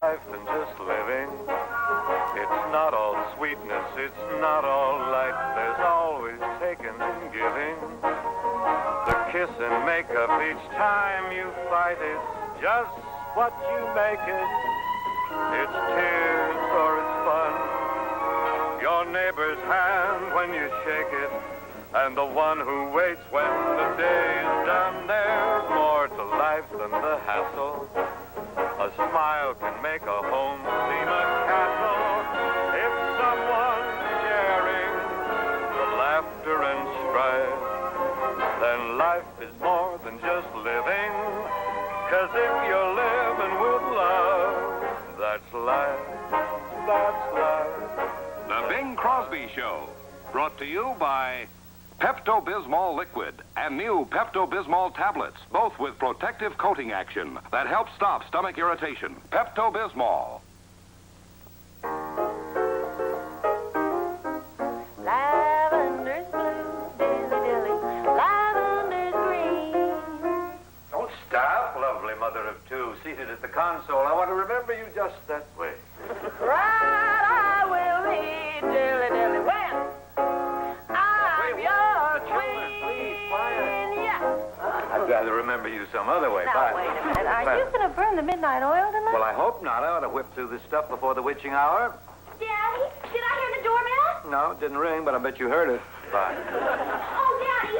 life than just living. It's not all sweetness, it's not all light. There's always taking and giving. The kiss and makeup each time you fight, it's just what you make it. It's tears or it's fun. Your neighbor's hand when you shake it, and the one who waits when the day is done. There's more to life than the hassle. A smile can make a home seem a castle if someone's sharing the laughter and strife. Then life is more than just living, 'cause if you're living with love, that's life, that's life. The Bing Crosby Show, brought to you by Pepto-Bismol Liquid and new Pepto-Bismol tablets, both with protective coating action that helps stop stomach irritation. Pepto-Bismol. Lavender's blue, dilly-dilly, lavender's green. Don't stop, lovely mother of two, seated at the console. I want to remember you just that way. Right, I will be dilly-dilly when I'm your queen. Yeah. I'd rather remember you some other way. Now, Bye. wait a minute. Are you going to burn the midnight oil tonight? Well, I hope not. I ought to whip through this stuff before the witching hour. Daddy, did I hear the doorbell? No, it didn't ring, but I bet you heard it. Bye. Oh, Daddy,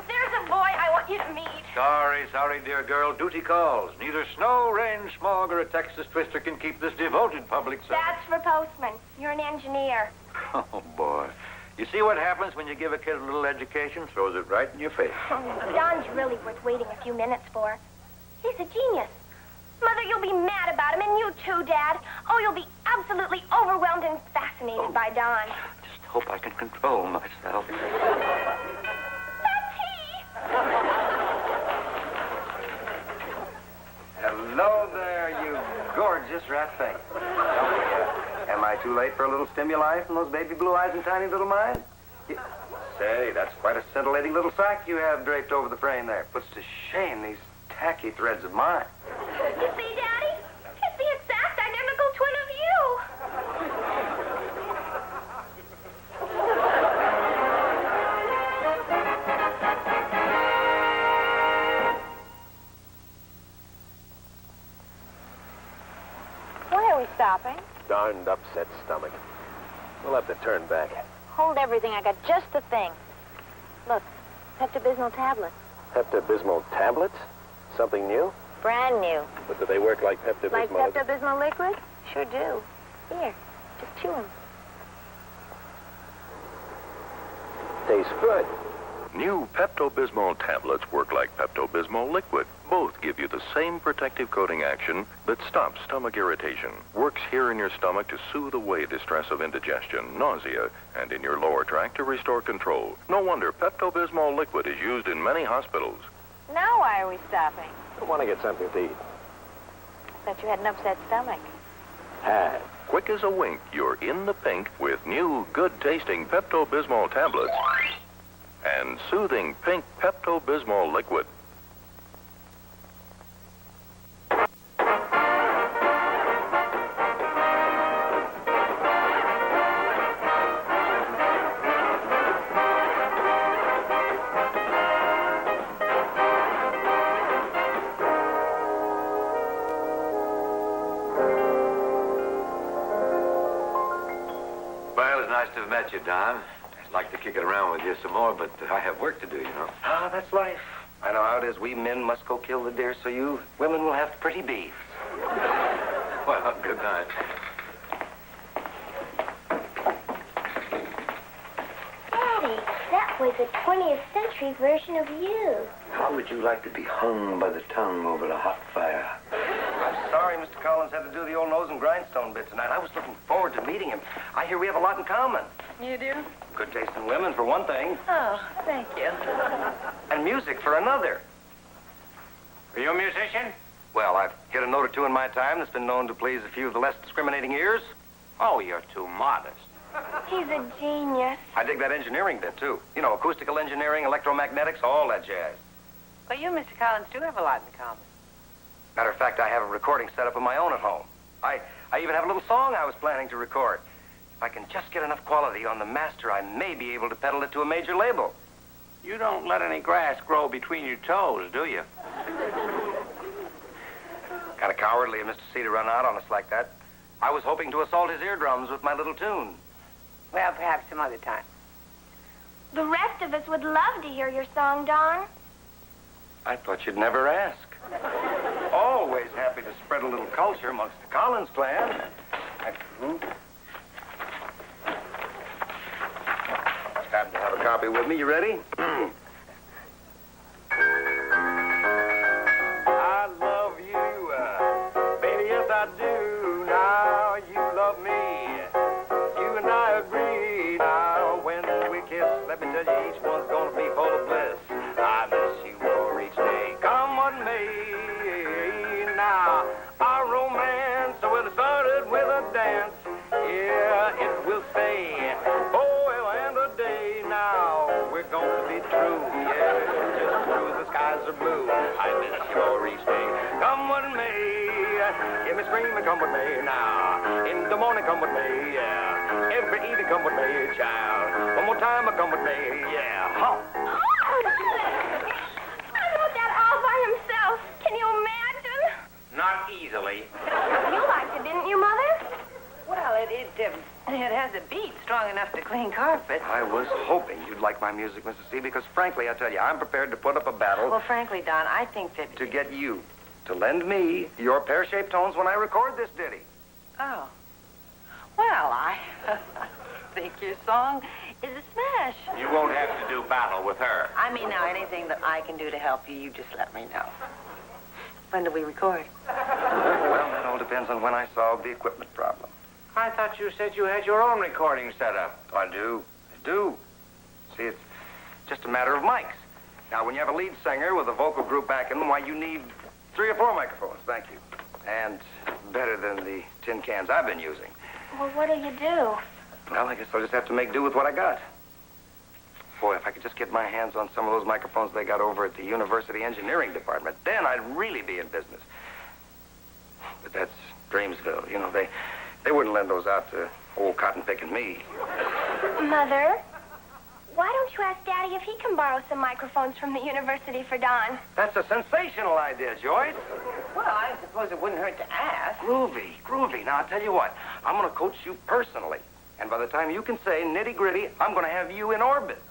there's a boy I want you to meet. Sorry, dear girl. Duty calls. Neither snow, rain, smog, or a Texas twister can keep this devoted public servant. That's for postman. You're an engineer. Oh, boy. You see what happens when you give a kid a little education? Throws it right in your face. Don's really worth waiting a few minutes for. He's a genius. Mother, you'll be mad about him, and you too, Dad. Oh, you'll be absolutely overwhelmed and fascinated by Don. Just hope I can control myself. That's he! Hello there, you gorgeous rat thing. Am I too late for a little stimuli from those baby blue eyes and tiny little minds? Say, that's quite a scintillating little sack you have draped over the frame there. Puts to shame these tacky threads of mine. You see, Daddy? He's the exact identical twin of you. Why are we stopping? Darned upset stomach. We'll have to turn back. Hold everything. I got just the thing. Look, Pepto-Bismol tablets. Pepto-Bismol tablets? Something new? Brand new. But do they work like Pepto-Bismol? Like Pepto-Bismol liquid? Sure do. Here, just chew them. Tastes good. New Pepto-Bismol tablets work like Pepto-Bismol liquid. Both give you the same protective coating action that stops stomach irritation, works here in your stomach to soothe away distress of indigestion, nausea, and in your lower tract to restore control. No wonder Pepto-Bismol liquid is used in many hospitals. Now why are we stopping? I want to get something to eat. Thought you had an upset stomach. Had. Quick as a wink, you're in the pink with new good-tasting Pepto-Bismol tablets and soothing pink Pepto-Bismol liquid. Well, it's nice to have met you, Don. I'd like to kick it around with you some more, but I have work to do, you know. Ah, that's life. I know how it is. We men must go kill the deer, so you women will have pretty beef. Well, good night. Daddy, that was a 20th century version of you. How would you like to be hung by the tongue over the hot fire? I'm sorry Mr. Collins had to do the old nose and grindstone bit tonight. I was looking forward to meeting him. I hear we have a lot in common. You do? Good taste in women, for one thing. Oh, thank you. And music for another. Are you a musician? Well, I've hit a note or two in my time that's been known to please a few of the less discriminating ears. Oh, you're too modest. He's a genius. I dig that engineering bit, too. You know, acoustical engineering, electromagnetics, all that jazz. Well, you, Mr. Collins, do have a lot in common. Matter of fact, I have a recording set up of my own at home. I even have a little song I was planning to record. If I can just get enough quality on the master, I may be able to peddle it to a major label. You don't let any grass grow between your toes, do you? Kind of cowardly of Mr. C to run out on us like that. I was hoping to assault his eardrums with my little tune. Well, perhaps some other time. The rest of us would love to hear your song, Don. I thought you'd never ask. Always happy to spread a little culture amongst the Collins clan. Just happen to have a copy with me. You ready? I love you, baby, yes I do. Now you love me. You and I agree. Now when we kiss, let me tell you, each one's gonna be full of bliss. I miss you more each day. Come what may. Now our romance, well, it started with a dance. Yeah, it will stay forever and a day. Now we're gonna be true. Yeah, just true as the skies are blue. I miss you more each day. Come what may. Hear me scream and come what may now. In the morning, come what may, yeah. Every evening, come what may, child. One more time, come what may, yeah. Huh. I wrote that all by himself. Can you imagine? Not easily. You liked it, didn't you, Mother? Well, it has a beat strong enough to clean carpet. I was hoping you'd like my music, Mrs. C, because frankly, I tell you, I'm prepared to put up a battle Well, frankly, Don, I think that... to get you to lend me your pear-shaped tones when I record this ditty. Oh. Well, I think your song is a smash. You won't have to do battle with her. I mean, now, anything that I can do to help you, you just let me know. When do we record? Well, that all depends on when I solve the equipment problem. I thought you said you had your own recording set up. I do. See, it's just a matter of mics. Now, when you have a lead singer with a vocal group backing them, why, you need 3 or 4 microphones. Thank you. And better than the tin cans I've been using. Well, what do you do? Well, I guess I'll just have to make do with what I got. Boy, if I could just get my hands on some of those microphones they got over at the university engineering department, then I'd really be in business. But that's Dreamsville. You know, they wouldn't lend those out to old cotton-picking me. Mother, why don't you ask Daddy if he can borrow some microphones from the university for Don? That's a sensational idea, Joyce. Well, I suppose it wouldn't hurt to ask. Groovy. Now, I'll tell you what. I'm going to coach you personally. And by the time you can say nitty-gritty, I'm going to have you in orbit.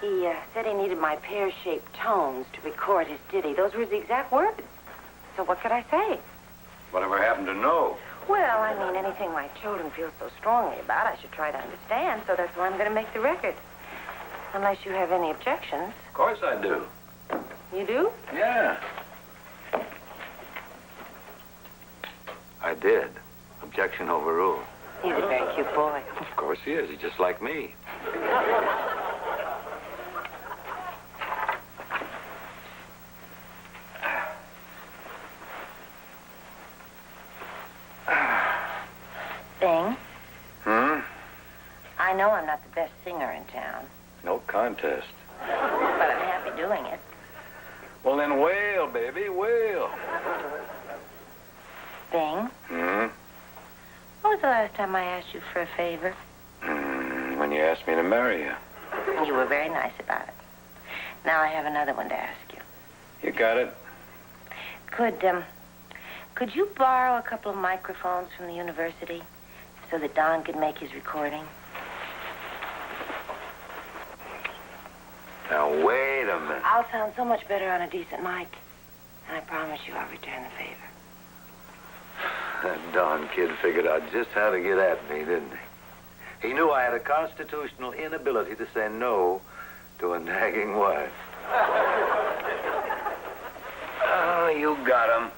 He said he needed my pear-shaped tones to record his ditty. Those were his exact words. So what could I say? Whatever happened to know? Well, I mean, anything my children feel so strongly about, I should try to understand, so that's why I'm going to make the record. Unless you have any objections. Of course I do. You do? Yeah. I did. Objection overruled. He's a very cute boy. Of course he is. He's just like me. Bing, Hmm? I know I'm not the best singer in town, No contest. but I'm happy doing it. Well, then wail, baby, wail. Bing, Hmm? when was the last time I asked you for a favor? When you asked me to marry you. You were very nice about it. Now I have another one to ask you. You got it? Could you borrow a couple of microphones from the university so that Don could make his recording? Now, wait a minute. I'll sound so much better on a decent mic. And I promise you I'll return the favor. That Don kid figured out just how to get at me, didn't he? He knew I had a constitutional inability to say no to a nagging wife. Oh, you got him.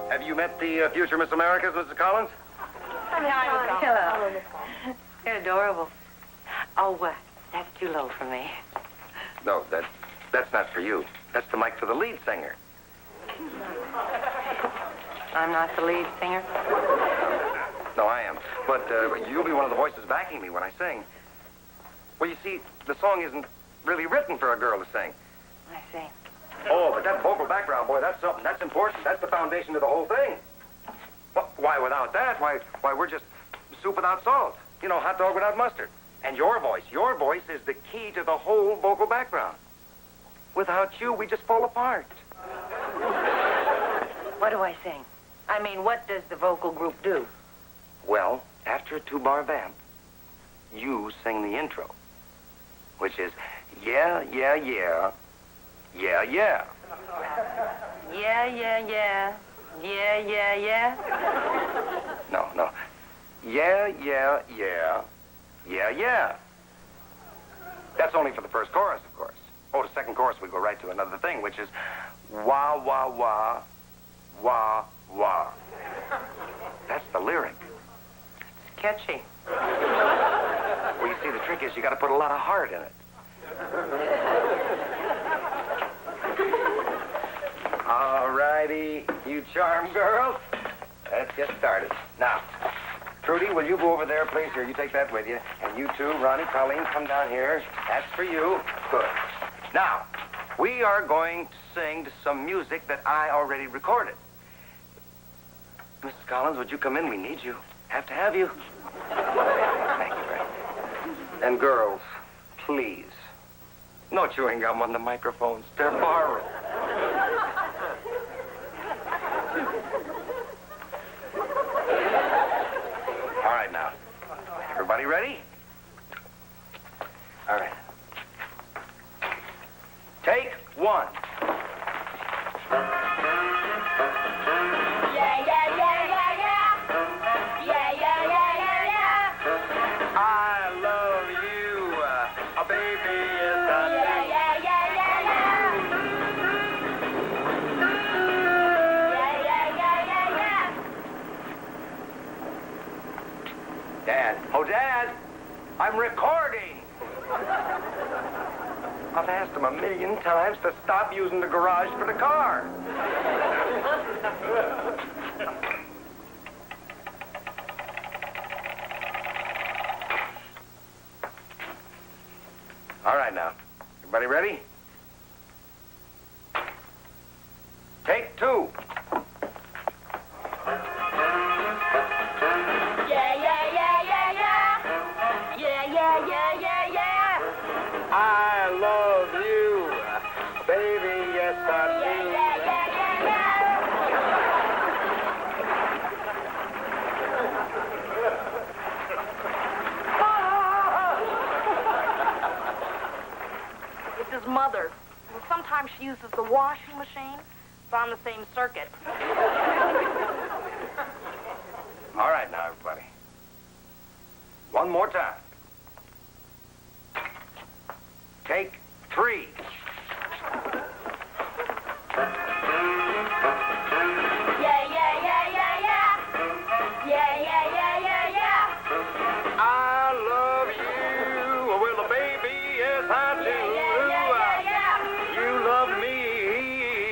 Have you met the future Miss Americas, Mrs. Collins? Hello. They're adorable. Oh, that's too low for me. No, that's not for you. That's the mic for the lead singer. I'm not the lead singer. No, I am. But you'll be one of the voices backing me when I sing. Well, you see, the song isn't really written for a girl to sing. I see. Oh, but that vocal background, boy, that's something. That's important. That's the foundation of the whole thing. Well, why, without that, why, we're just soup without salt. You know, hot dog without mustard. And your voice is the key to the whole vocal background. Without you, we just fall apart. What do I sing? I mean, what does the vocal group do? Well, after a 2-bar vamp, you sing the intro, which is yeah, yeah, yeah, yeah, yeah. Yeah, yeah, yeah. Yeah, yeah, yeah. No. Yeah, yeah, yeah, yeah, yeah. That's only for the first chorus, of course. Oh, the second chorus, we go right to another thing, which is wah, wah, wah, wah, wah. That's the lyric. It's catchy. Well, you see, the trick is you got to put a lot of heart in it. All righty, you charm girls. Let's get started. Now, Trudy, will you go over there, please? Here, you take that with you. And you too, Ronnie, Colleen, come down here. That's for you. Good. Now, we are going to sing to some music that I already recorded. Mrs. Collins, would you come in? We need you. Have to have you. Thank you, Ray. And girls, please, no chewing gum on the microphones. They're borrowed. All right, now. Everybody ready? All right. Take 1. Dad, I'm recording. I've asked him 1,000,000 times to stop using the garage for the car. All right, now. Everybody ready? Take 2. I love you, baby, yes I do. It's his mother. And sometimes she uses the washing machine. It's on the same circuit. All right, now, everybody. One more time. Take 3. I love you, well, baby, yes I do. You love me,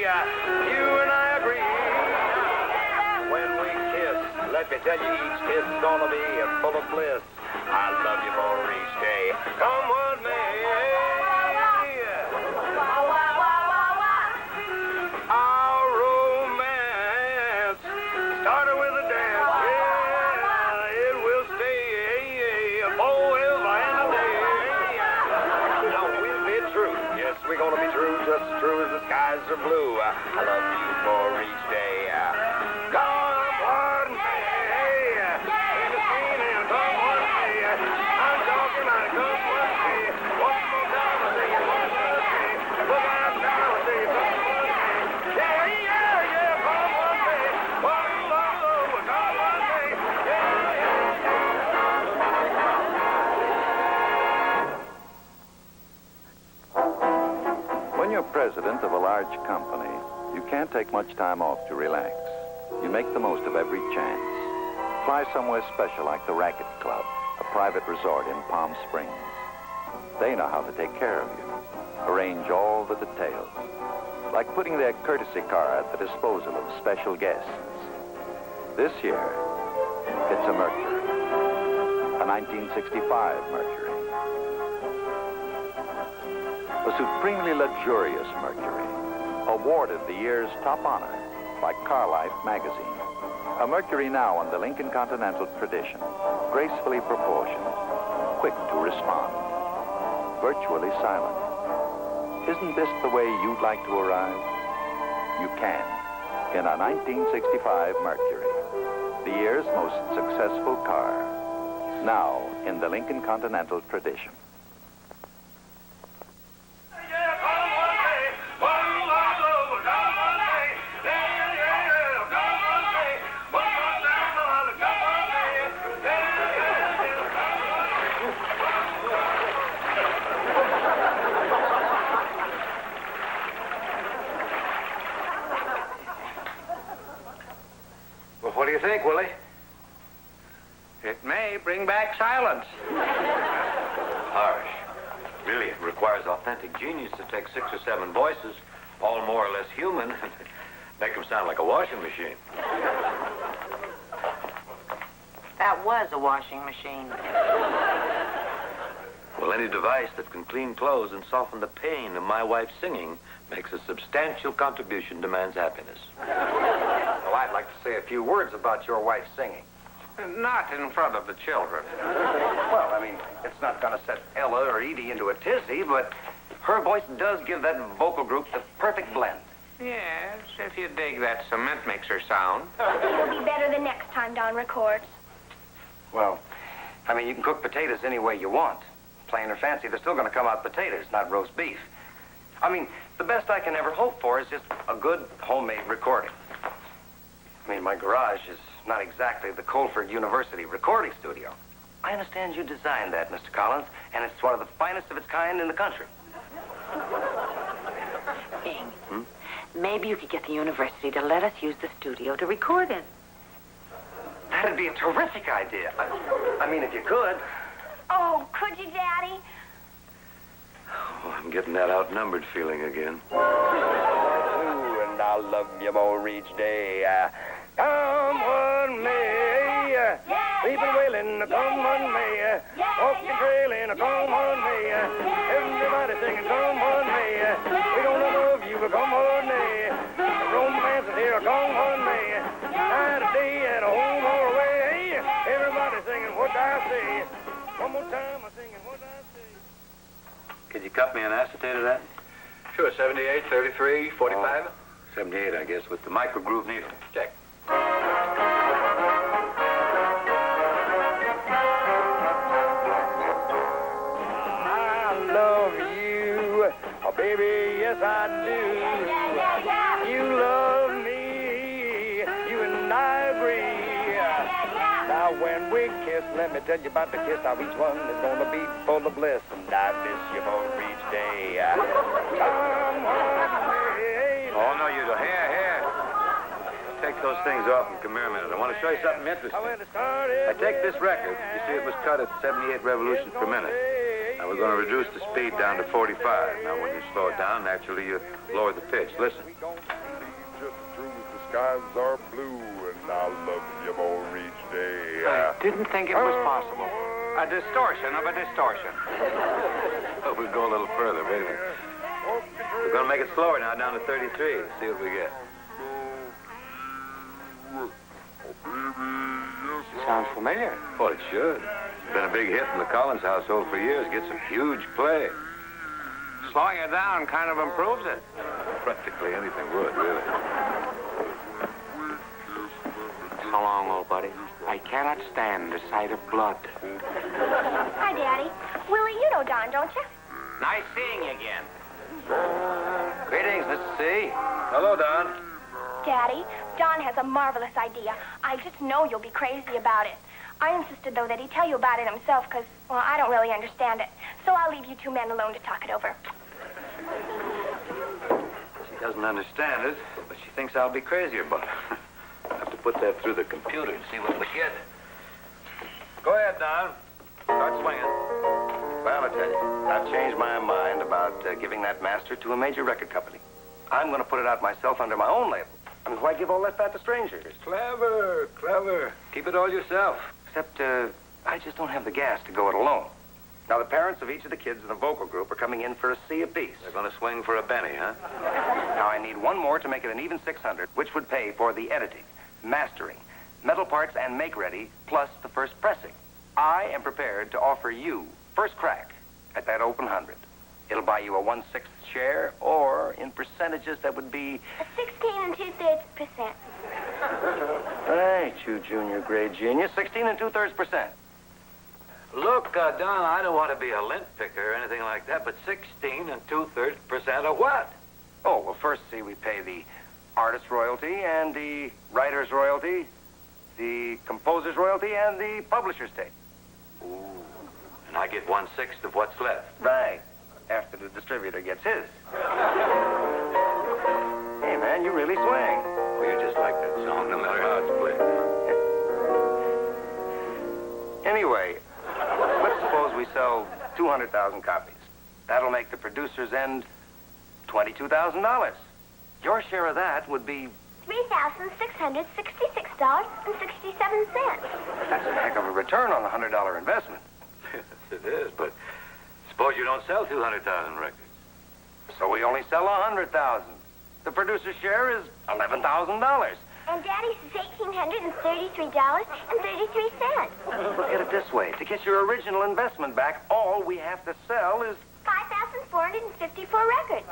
you and I agree. When we kiss, let me tell you, each kiss is gonna be full of bliss. I love you for each day. Come what may. Our romance started with a dance. Yeah, it will stay forever and a day. Now we'll be true. Yes, we're gonna be true, just as true as the skies are blue. I love you for each day. Come what may. In the scene and come what may. I'm talking about come what may. One more time I say come what may. Look out now I say come what may. Yeah, come what may. Whoa, come what may. When you're president of a large company, you can't take much time off to relax. You make the most of every chance. Fly somewhere special like the Racket Club, a private resort in Palm Springs. They know how to take care of you, arrange all the details, like putting their courtesy car at the disposal of special guests. This year, it's a Mercury, a 1965 Mercury. a supremely luxurious Mercury, awarded the year's top honor by Car Life magazine. A Mercury now in the Lincoln Continental tradition, gracefully proportioned, quick to respond, virtually silent. Isn't this the way you'd like to arrive? You can, in a 1965 Mercury, the year's most successful car, now in the Lincoln Continental tradition. What do you think, Willie? It may bring back silence. Harsh. Really, it requires authentic genius to take 6 or 7 voices, all more or less human, and make them sound like a washing machine. That was a washing machine. Well, any device that can clean clothes and soften the pain of my wife's singing makes a substantial contribution to man's happiness. Well, I'd like to say a few words about your wife's singing. Not in front of the children. Well, I mean, it's not going to set Ella or Edie into a tizzy, but her voice does give that vocal group the perfect blend. Yes, if you dig that cement mixer sound. It'll be better the next time Don records. Well, I mean, you can cook potatoes any way you want. Plain or fancy, they're still going to come out potatoes, not roast beef. I mean, the best I can ever hope for is just a good homemade recording. I mean, my garage is not exactly the Colford University recording studio. I understand you designed that, Mr. Collins, and it's one of the finest of its kind in the country. Bing, maybe you could get the university to let us use the studio to record in. That'd be a terrific idea. I mean, if you could. Oh, could you, Daddy? Oh, I'm getting that outnumbered feeling again. Ooh, and I'll love you more each day. Come on, me. People wailing, come on, me. Walking, trailing, come on, me. Everybody singing, come on, me. We're gonna love you, come on, me. Romance is here, come on, me. Night and day and a whole more way. Everybody singing what I say. One more time, I'm singing what I say. Could you cut me an acetate of that? Sure, 78, 33, 45. 78, I guess, with the micro groove needle. Check. I love you, oh baby, yes I do. You love me, you and I agree. Now when we kiss, let me tell you about the kiss. How each one is gonna be full of bliss, and I miss you more each day. Come on, baby. Oh, no, you don't. Here. Take those things off and come here a minute. I want to show you something interesting. I take this record. You see it was cut at 78 revolutions per minute. Now we're going to reduce the speed down to 45. Now when you slow it down, naturally you lower the pitch. Listen. Just the truth, the skies are blue, and I'll love you more each day. I didn't think it was possible. A distortion of a distortion. Oh, we'll go a little further. Wait a minute. We're going to make it slower now, down to 33. See what we get. Sounds familiar. Well, it should. It's been a big hit in the Collins household for years. Gets a huge play. Slowing it down kind of improves it. Practically anything would, really. So long, old buddy. I cannot stand the sight of blood. Hi, Daddy. Willie, you know Don, don't you? Nice seeing you again. Greetings, Mr. C. Hello, Don. Daddy, Don has a marvelous idea. I just know you'll be crazy about it. I insisted, though, that he tell you about it himself because, well, I don't really understand it. So I'll leave you 2 men alone to talk it over. She doesn't understand it, but she thinks I'll be crazy about it. I'll have to put that through the computer and see what we get. Go ahead, Don. Start swinging. Well, I tell you, I've changed my mind about giving that master to a major record company. I'm going to put it out myself under my own label. I mean, why give all that fat to strangers? Clever. Keep it all yourself. Except, I just don't have the gas to go it alone. Now, the parents of each of the kids in the vocal group are coming in for a C apiece. They're going to swing for a penny, huh? Now, I need one more to make it an even 600, which would pay for the editing, mastering, metal parts, and make-ready, plus the first pressing. I am prepared to offer you first crack at that open 100. It'll buy you a 1/6 share, or in percentages, that would be... 16 2/3%. Right, you junior grade genius. 16 2/3%. Look, Don, I don't want to be a lint picker or anything like that, but 16 2/3% of what? Oh, well, first, see, we pay the artist's royalty and the writer's royalty, the composer's royalty, and the publisher's take. Ooh. And I get 1/6 of what's left. Right. After the distributor gets his. Hey, man, you really swing. Well, you just like that song, no matter how it's played. Anyway, let's suppose we sell 200,000 copies. That'll make the producer's end $22,000. Your share of that would be... $3,666.67. That's a heck of a return on a $100 investment. Yes, it is, but suppose you don't sell 200,000 records. So we only sell 100,000. The producer's share is $11,000. And Daddy's is $1,833.33. Look at it this way. To get your original investment back, all we have to sell is... 5,454 records.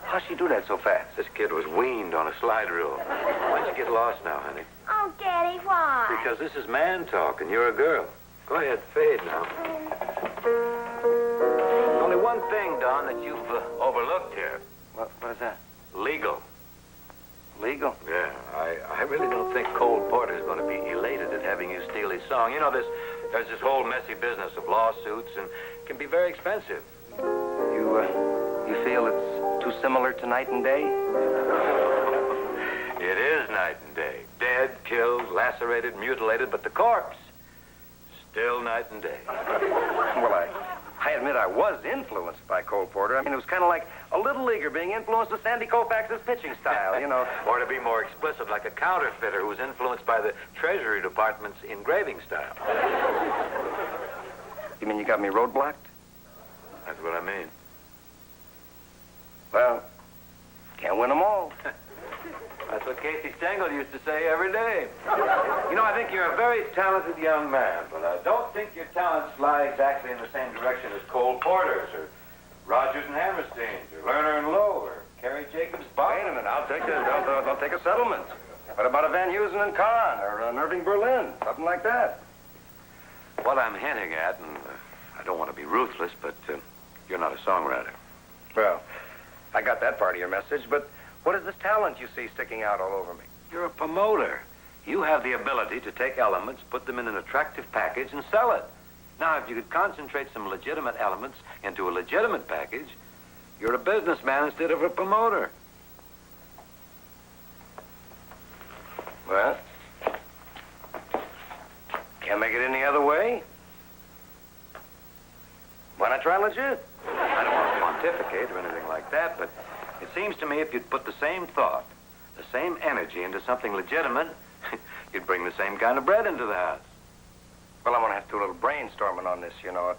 How'd she do that so fast? This kid was weaned on a slide rule. Why'd you get lost now, honey? Oh, Daddy, why? Because this is man talk, and you're a girl. Go ahead, fade now. Only one thing, Don, that you've overlooked here. What is that? Legal. Legal? Yeah, I really don't think Cole Porter's going to be elated at having you steal his song. You know, there's this whole messy business of lawsuits, and it can be very expensive. You feel it's too similar to Night and Day? It is night and day. Dead, killed, lacerated, mutilated, but the corpse, still night and day. Well, I admit I was influenced by Cole Porter. I mean, it was kind of like a little leaguer being influenced with Sandy Koufax's pitching style, you know. Or to be more explicit, like a counterfeiter who was influenced by the Treasury Department's engraving style. You mean you got me roadblocked? That's what I mean. Well, can't win them all. That's what Casey Stengel used to say every day. You know, I think you're a very talented young man, but I don't think your talents lie exactly in the same direction as Cole Porter's, or Rogers and Hammerstein's, or Lerner and Lowe, or Kerry Jacobs Bach. Wait a minute, I'll take a settlement. What about a Van Heusen and Kahn, or an Irving Berlin, something like that? What I'm hinting at, and I don't want to be ruthless, but you're not a songwriter. Well, I got that part of your message, but what is this talent you see sticking out all over me? You're a promoter. You have the ability to take elements, put them in an attractive package, and sell it. Now, if you could concentrate some legitimate elements into a legitimate package, you're a businessman instead of a promoter. Well, can't make it any other way. Why not try legit? I don't want to pontificate or anything like that, but it seems to me if you'd put the same thought, the same energy into something legitimate, you'd bring the same kind of bread into the house. Well, I'm going to have to do a little brainstorming on this, you know.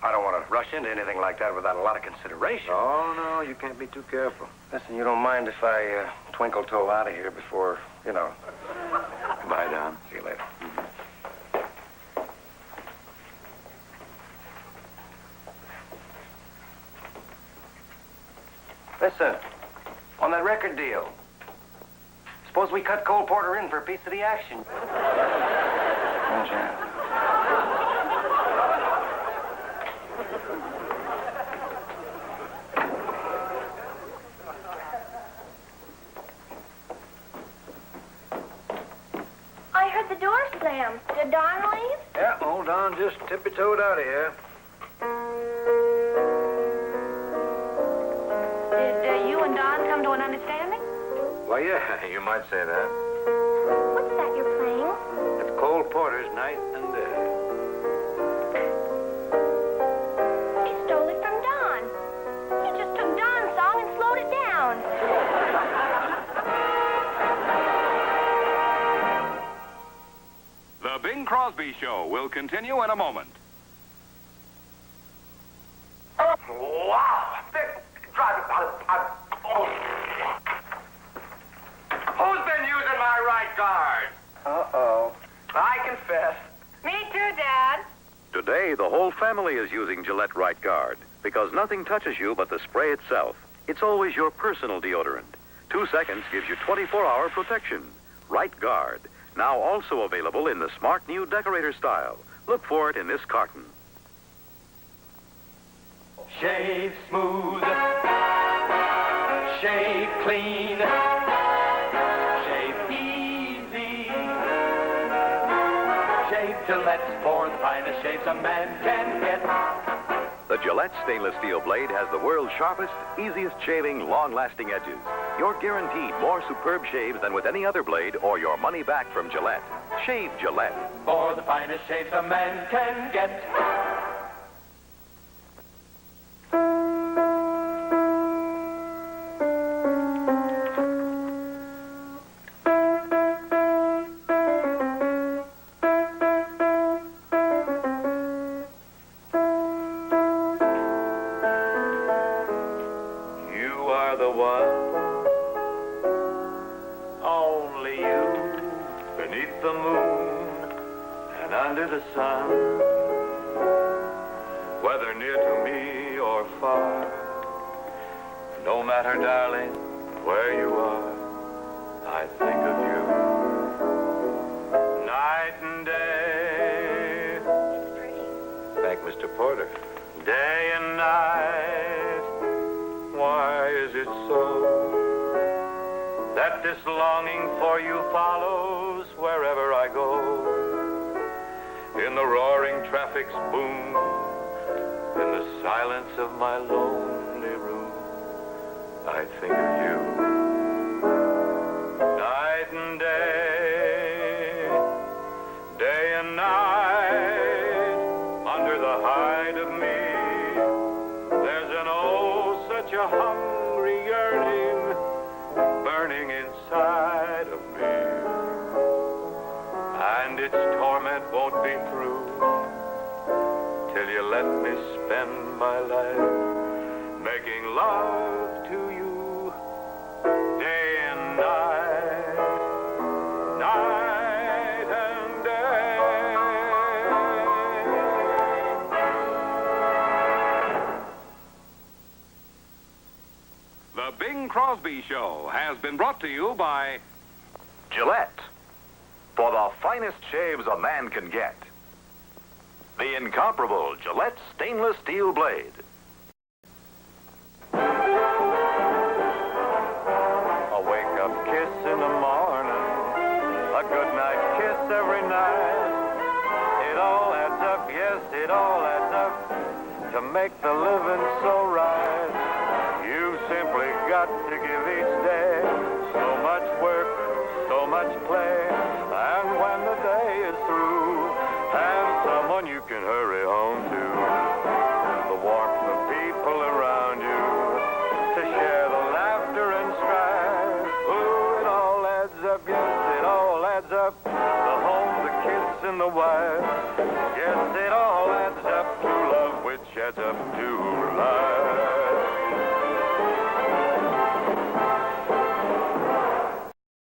I don't want to rush into anything like that without a lot of consideration. Oh, no, you can't be too careful. Listen, you don't mind if I twinkle toe out of here before, you know. Bye, Don. See you later. Listen, on that record deal, suppose we cut Cole Porter in for a piece of the action. Oh, Jan. I heard the door slam. Did Don leave? Yeah, hold on, just tippy-toed out of here. Did you and Don come to an understanding? Well, yeah, you might say that. What's that you're playing? It's Cole Porter's Night and Day. He stole it from Don. He just took Don's song and slowed it down. The Bing Crosby Show will continue in a moment. Wow! Who's been using my right guard? Uh-oh. I confess. Me too, Dad. Today, the whole family is using Gillette Right Guard because nothing touches you but the spray itself. It's always your personal deodorant. 2 seconds gives you 24-hour protection. Right Guard, now also available in the smart new decorator style. Look for it in this carton. Shave smooth. Shave clean. Shave easy. Shave Gillette's for the finest shaves a man can get. The Gillette stainless steel blade has the world's sharpest, easiest shaving, long-lasting edges. You're guaranteed more superb shaves than with any other blade or your money back from Gillette. Shave Gillette. For the finest shaves a man can get. Under the sun, whether near to me or far, no matter, darling, where you are, I think of you. Night and day. It's pretty. Thank Mr. Porter. Day and night. Why is it so that this longing for you follows wherever I go? In the roaring traffic's boom, in the silence of my lonely room, I think of you. Night and day, day and night, under the hide of me, there's an oh, such a hungry yearning burning inside of me. And its torment won't be through till you let me spend my life making love to you day and night, night and day. The Bing Crosby Show has been brought to you by Gillette. For the finest shaves a man can get. The incomparable Gillette stainless steel blade. A wake-up kiss in the morning, a good-night kiss every night. It all adds up, yes, it all adds up to make the living so right. You've simply got to give each day so much work, so much play. And when the day is through, have someone you can hurry home to. The warmth of people around you, to share the laughter and strife. Ooh, it all adds up, yes, it all adds up. The home, the kids, and the wife. Yes, it all adds up to love, which adds up to life.